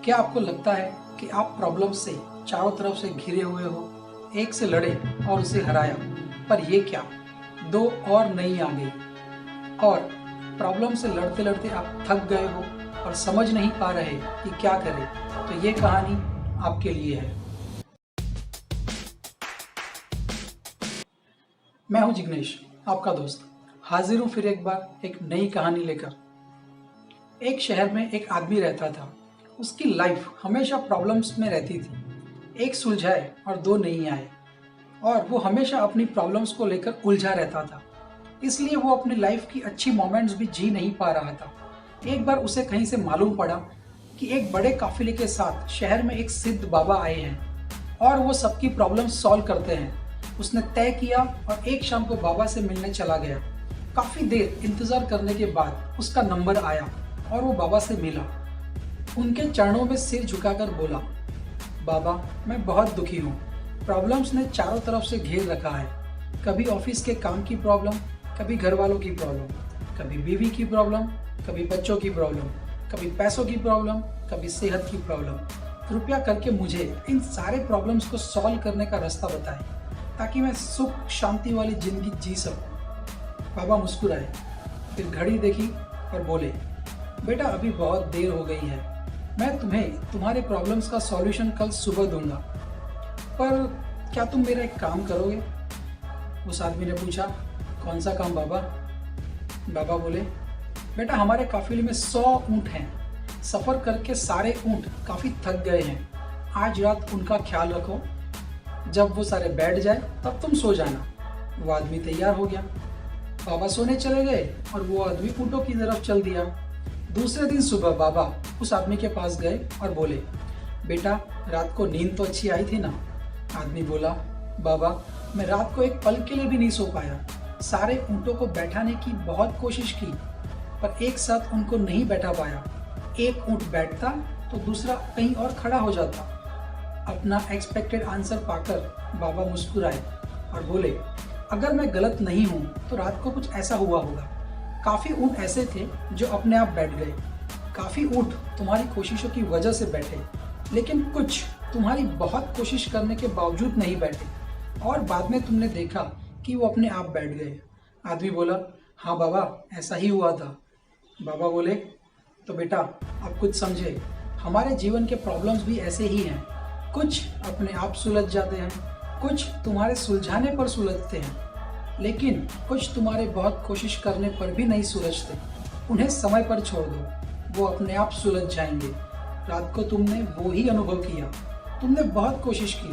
क्या आपको लगता है कि आप प्रॉब्लम से चारों तरफ से घिरे हुए हो? एक से लड़े और उसे हराया, पर ये क्या, दो और नई आ गई। और प्रॉब्लम से लड़ते लड़ते आप थक गए हो और समझ नहीं पा रहे कि क्या करें, तो ये कहानी आपके लिए है। मैं हूं जिग्नेश, आपका दोस्त। हाजिर हूं फिर एक बार एक नई कहानी लेकर। एक शहर में एक आदमी रहता था। उसकी लाइफ हमेशा प्रॉब्लम्स में रहती थी। एक सुलझाए और दो नहीं आए, और वो हमेशा अपनी प्रॉब्लम्स को लेकर उलझा रहता था। इसलिए वो अपनी लाइफ की अच्छी मोमेंट्स भी जी नहीं पा रहा था। एक बार उसे कहीं से मालूम पड़ा कि एक बड़े काफिले के साथ शहर में एक सिद्ध बाबा आए हैं और वो सबकी प्रॉब्लम्स सॉल्व करते हैं। उसने तय किया और एक शाम को बाबा से मिलने चला गया। काफी देर इंतजार करने के बाद उसका नंबर आया और वो बाबा से मिला। उनके चरणों में सिर झुकाकर बोला, बाबा, मैं बहुत दुखी हूँ। प्रॉब्लम्स ने चारों तरफ से घेर रखा है। कभी ऑफिस के काम की प्रॉब्लम, कभी घर वालों की प्रॉब्लम, कभी बीवी की प्रॉब्लम, कभी बच्चों की प्रॉब्लम, कभी पैसों की प्रॉब्लम, कभी सेहत की प्रॉब्लम। कृपया करके मुझे इन सारे प्रॉब्लम्स को सॉल्व करने का रास्ता बताएं, ताकि मैं सुख शांति वाली जिंदगी जी सकूं। बाबा मुस्कुराए, फिर घड़ी देखी और बोले, बेटा, अभी बहुत देर हो गई है। मैं तुम्हें तुम्हारे प्रॉब्लम्स का सॉल्यूशन कल सुबह दूंगा, पर क्या तुम मेरा एक काम करोगे? उस आदमी ने पूछा, कौन सा काम बाबा? बाबा बोले, बेटा, हमारे काफिले में 100 ऊँट हैं। सफर करके सारे ऊँट काफी थक गए हैं। आज रात उनका ख्याल रखो। जब वो सारे बैठ जाए तब तुम सो जाना। वो आदमी तैयार हो गया। बाबा सोने चले गए और वो आदमी ऊँटों की तरफ चल दिया। दूसरे दिन सुबह बाबा उस आदमी के पास गए और बोले, बेटा, रात को नींद तो अच्छी आई थी ना? आदमी बोला, बाबा, मैं रात को एक पल के लिए भी नहीं सो पाया। सारे ऊँटों को बैठाने की बहुत कोशिश की, पर एक साथ उनको नहीं बैठा पाया। एक ऊँट बैठता तो दूसरा कहीं और खड़ा हो जाता। अपना एक्सपेक्टेड आंसर पाकर बाबा मुस्कुराए और बोले, अगर मैं गलत नहीं हूँ तो रात को कुछ ऐसा हुआ होगा। काफी ऊँट ऐसे थे जो अपने आप बैठ गए। काफी ऊँट तुम्हारी कोशिशों की वजह से बैठे, लेकिन कुछ तुम्हारी बहुत कोशिश करने के बावजूद नहीं बैठे, और बाद में तुमने देखा कि वो अपने आप बैठ गए। आदमी बोला, हाँ बाबा, ऐसा ही हुआ था। बाबा बोले, तो बेटा, अब कुछ समझे। हमारे जीवन के प्रॉब्लम्स भी ऐसे ही हैं। कुछ अपने आप सुलझ जाते हैं, कुछ तुम्हारे सुलझाने पर सुलझते हैं, लेकिन कुछ तुम्हारे बहुत कोशिश करने पर भी नहीं सुलझते। उन्हें समय पर छोड़ दो, वो अपने आप सुलझ जाएंगे। रात को तुमने वो ही अनुभव किया। तुमने बहुत कोशिश की,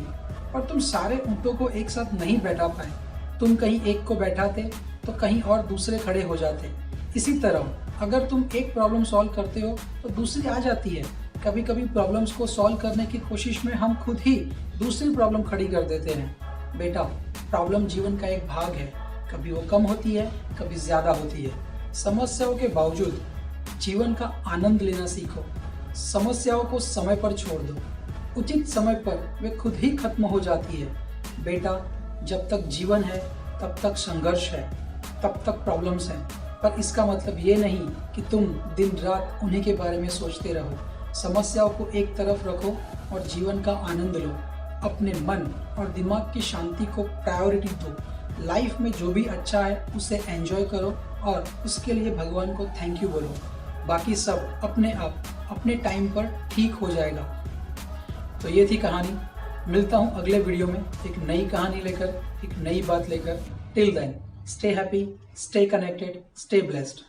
पर तुम सारे ऊँटों को एक साथ नहीं बैठा पाए। तुम कहीं एक को बैठाते तो कहीं और दूसरे खड़े हो जाते। इसी तरह अगर तुम एक प्रॉब्लम सॉल्व करते हो तो दूसरी आ जाती है। कभी कभी प्रॉब्लम्स को सॉल्व करने की कोशिश में हम खुद ही दूसरी प्रॉब्लम खड़ी कर देते हैं। बेटा, प्रॉब्लम जीवन का एक भाग है। कभी वो कम होती है, कभी ज्यादा होती है। समस्याओं के बावजूद जीवन का आनंद लेना सीखो। समस्याओं को समय पर छोड़ दो। उचित समय पर वे खुद ही खत्म हो जाती है। बेटा, जब तक जीवन है तब तक संघर्ष है, तब तक प्रॉब्लम्स हैं, पर इसका मतलब ये नहीं कि तुम दिन रात उन्हीं के बारे में सोचते रहो। समस्याओं को एक तरफ रखो और जीवन का आनंद लो। अपने मन और दिमाग की शांति को प्रायोरिटी दो। लाइफ में जो भी अच्छा है उसे एंजॉय करो और उसके लिए भगवान को थैंक यू बोलो। बाकी सब अपने आप अपने टाइम पर ठीक हो जाएगा। तो ये थी कहानी। मिलता हूँ अगले वीडियो में एक नई कहानी लेकर, एक नई बात लेकर। Till then, stay happy, stay connected, stay blessed.